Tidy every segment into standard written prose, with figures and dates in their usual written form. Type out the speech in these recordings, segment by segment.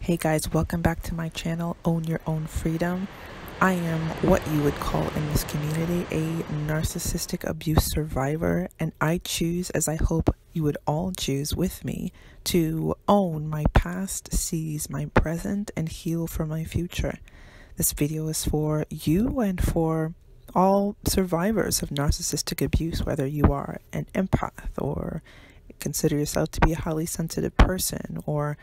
Hey guys, welcome back to my channel, Own Your Own Freedom. I am what you would call in this community a narcissistic abuse survivor, and I choose, as I hope you would all choose with me, to own my past, seize my present, and heal for my future. This video is for you and for all survivors of narcissistic abuse, whether you are an empath or consider yourself to be a highly sensitive person, or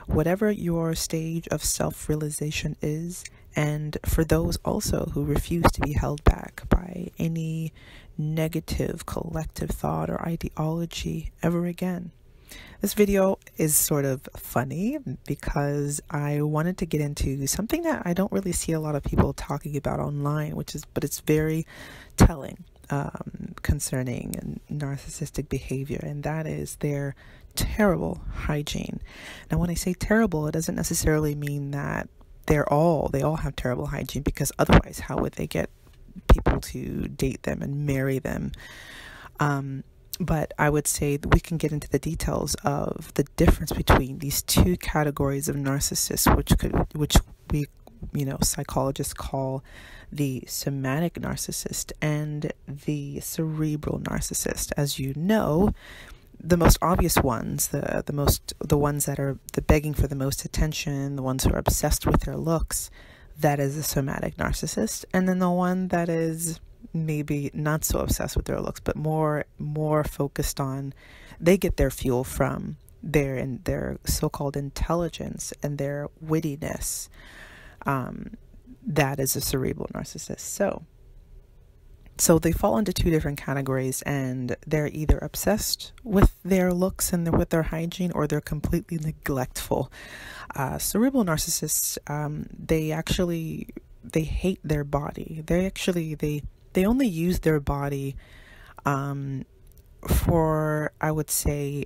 whatever your stage of self-realization is, and for those also who refuse to be held back by any negative collective thought or ideology ever again. This video is sort of funny because I wanted to get into something that I don't really see a lot of people talking about online, but it's very telling concerning narcissistic behavior, and that is their terrible hygiene. Now, when I say terrible, it doesn't necessarily mean that they all have terrible hygiene, because otherwise how would they get people to date them and marry them? But I would say that we can get into the details of the difference between these two categories of narcissists, which we psychologists call the somatic narcissist and the cerebral narcissist. As you know, the most obvious ones, the ones that are begging for the most attention, the ones who are obsessed with their looks, that is a somatic narcissist. And then the one that is maybe not so obsessed with their looks, but more focused on, they get their fuel from their so-called intelligence and their wittiness. That is a cerebral narcissist. So they fall into two different categories, and they're either obsessed with their looks and with their hygiene, or they're completely neglectful. Cerebral narcissists, they hate their body. They only use their body for, I would say,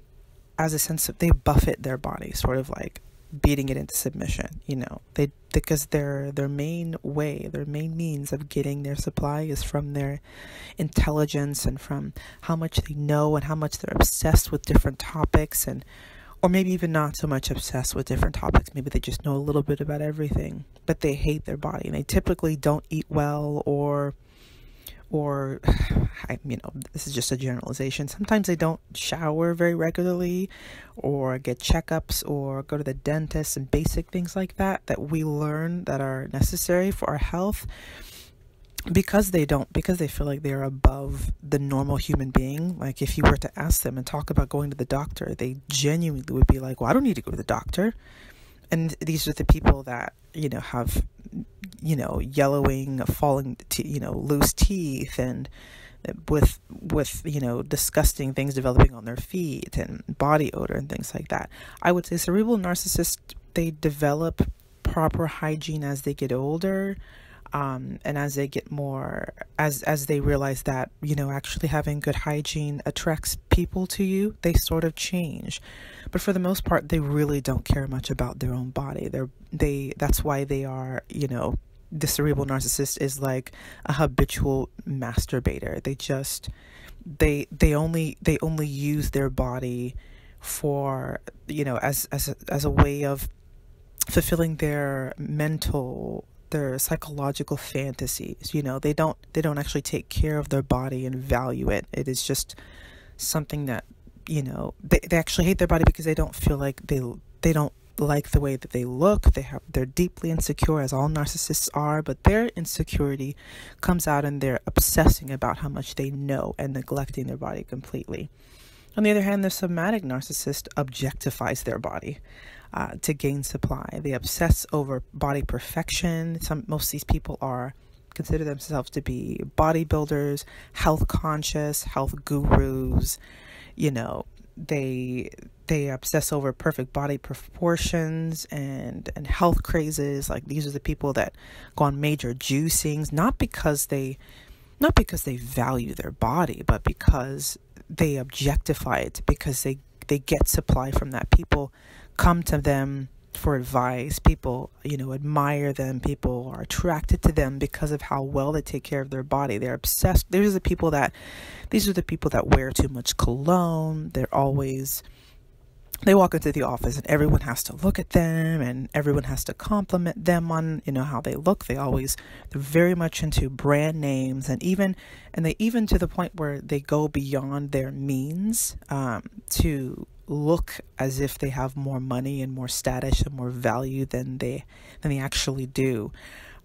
as a sense of, they buffet their body, sort of like beating it into submission, because their main means of getting their supply is from their intelligence and from how much they know and how much they're obsessed with different topics, or maybe even not so much obsessed with different topics. Maybe they just know a little bit about everything, but they hate their body, and they typically don't eat well, or this is just a generalization. Sometimes they don't shower very regularly, or get checkups, or go to the dentist, and basic things like that we learn that are necessary for our health, because they feel like they're above the normal human being. Like, if you were to ask them and talk about going to the doctor, they genuinely would be like, well, I don't need to go to the doctor. And these are the people that, have, yellowing, falling, loose teeth, and with disgusting things developing on their feet, and body odor and things like that. I would say cerebral narcissists, they develop proper hygiene as they get older, and as they get more, as they realize that, actually having good hygiene attracts people to you, they sort of change. But for the most part, they really don't care much about their own body. That's why they are, the cerebral narcissist is like a habitual masturbator. They only use their body for, as a way of fulfilling their psychological fantasies. They don't actually take care of their body and value it. It is just something that, they actually hate their body because they don't feel like they don't like the way that they look. They're deeply insecure, as all narcissists are, but their insecurity comes out and they're obsessing about how much they know and neglecting their body completely. On the other hand, the somatic narcissist objectifies their body to gain supply. They obsess over body perfection. Most of these people consider themselves to be bodybuilders, health conscious, health gurus. They obsess over perfect body proportions and health crazes. Like, these are the people that go on major juicings, not because they value their body, but because they objectify it, because they get supply from that. People come to them for advice. People, admire them. People are attracted to them because of how well they take care of their body. They're obsessed. These are the people that wear too much cologne. They're always they walk into the office and everyone has to look at them and everyone has to compliment them on, you know, how they look. They're very much into brand names, and they even to the point where they go beyond their means to look as if they have more money and more status and more value than they actually do.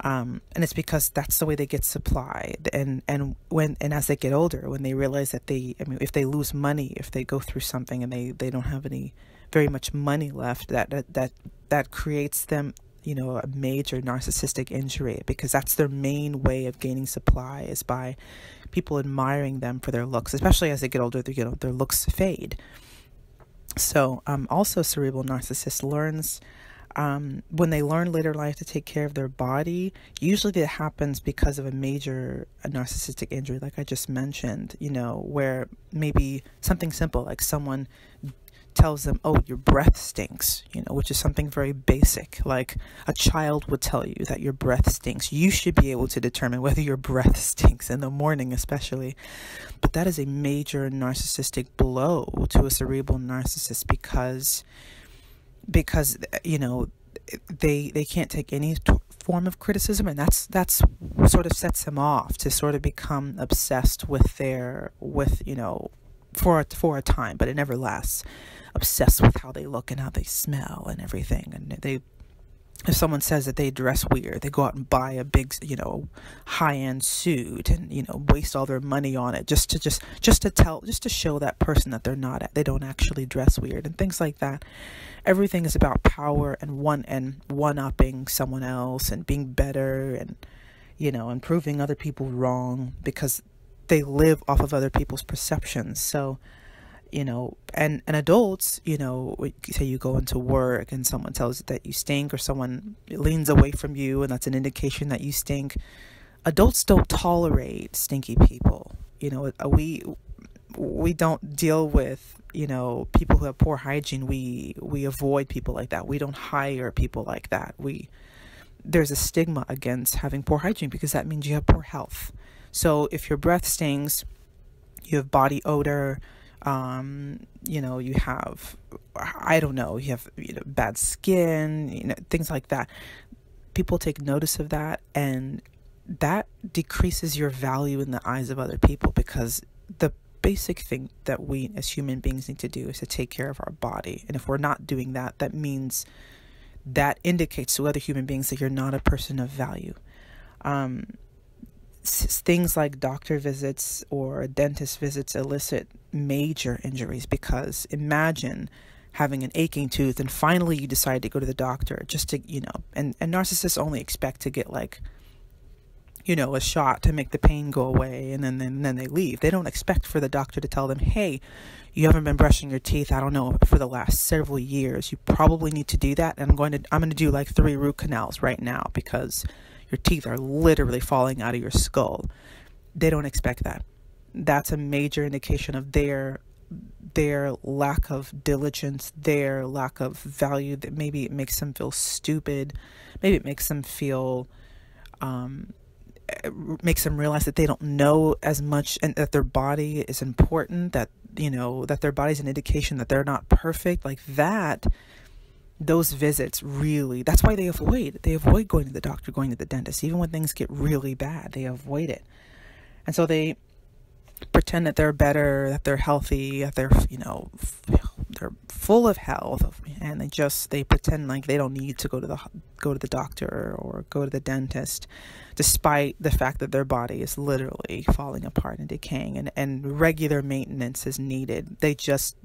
And it's because that's the way they get supplied. And as they get older, when they realize that if they lose money, if they go through something and they don't have very much money left, that creates them, you know, a major narcissistic injury, because that's their main way of gaining supply, is by people admiring them for their looks. Especially as they get older, their looks fade. So also cerebral narcissist learns, when they learn later life to take care of their body, usually that happens because of a major narcissistic injury, like I just mentioned, you know, where maybe something simple, like someone tells them, oh, your breath stinks, you know, which is something very basic. Like a child would tell you that your breath stinks. You should be able to determine whether your breath stinks in the morning, especially. But that is a major narcissistic blow to a cerebral narcissist, because you know, they can't take any form of criticism, and that's sort of sets them off to sort of become obsessed with you know, for a time, but it never lasts. Obsessed with how they look and how they smell and everything. And if someone says that they dress weird, they go out and buy a big, you know, high-end suit and, you know, waste all their money on it just to show that person that they don't actually dress weird and things like that. Everything is about power and one-upping someone else and being better and, you know, and proving other people wrong, because they live off of other people's perceptions. So, you know, and adults, you know, say you go into work and someone tells you that you stink, or someone leans away from you and that's an indication that you stink. Adults don't tolerate stinky people. You know, we don't deal with, you know, people who have poor hygiene. We avoid people like that. We don't hire people like that. There's a stigma against having poor hygiene, because that means you have poor health. So if your breath stinks, you have body odor, you know, you have, I don't know, you have, you know, bad skin, you know, things like that. People take notice of that, and that decreases your value in the eyes of other people, because the basic thing that we as human beings need to do is to take care of our body. And if we're not doing that, that means that indicates to other human beings that you're not a person of value. Things like doctor visits or dentist visits elicit major injuries, because imagine having an aching tooth and finally you decide to go to the doctor just to, you know, and narcissists only expect to get, like, you know, a shot to make the pain go away, and then they leave. They don't expect for the doctor to tell them, hey, you haven't been brushing your teeth, I don't know, for the last several years. You probably need to do that, and I'm going to do like 3 root canals right now because your teeth are literally falling out of your skull. They don't expect that. That's a major indication of their lack of diligence, their lack of value. That maybe it makes them feel stupid. Maybe it makes them feel, makes them realize that they don't know as much, and that their body is important, that, you know, that their body's an indication that they're not perfect. Like that, those visits really, that's why they avoid going to the doctor, going to the dentist. Even when things get really bad, they avoid it. And so they pretend that they're better, that they're healthy, that they're, you know, they're full of health, and they pretend like they don't need to go to the doctor or go to the dentist, despite the fact that their body is literally falling apart and decaying, and regular maintenance is needed. They just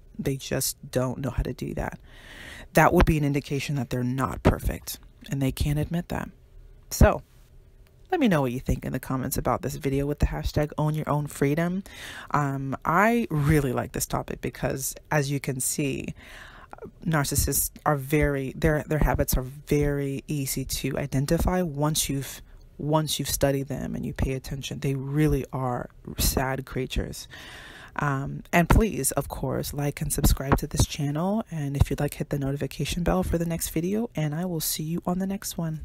don't know how to do that. That would be an indication that they're not perfect, and they can't admit that. So let me know what you think in the comments about this video with the hashtag #OwnYourOwnFreedom. I really like this topic because, as you can see, narcissists are their habits are very easy to identify once you've studied them and you pay attention. They really are sad creatures. And please, of course, like and subscribe to this channel. And if you'd like, hit the notification bell for the next video, and I will see you on the next one.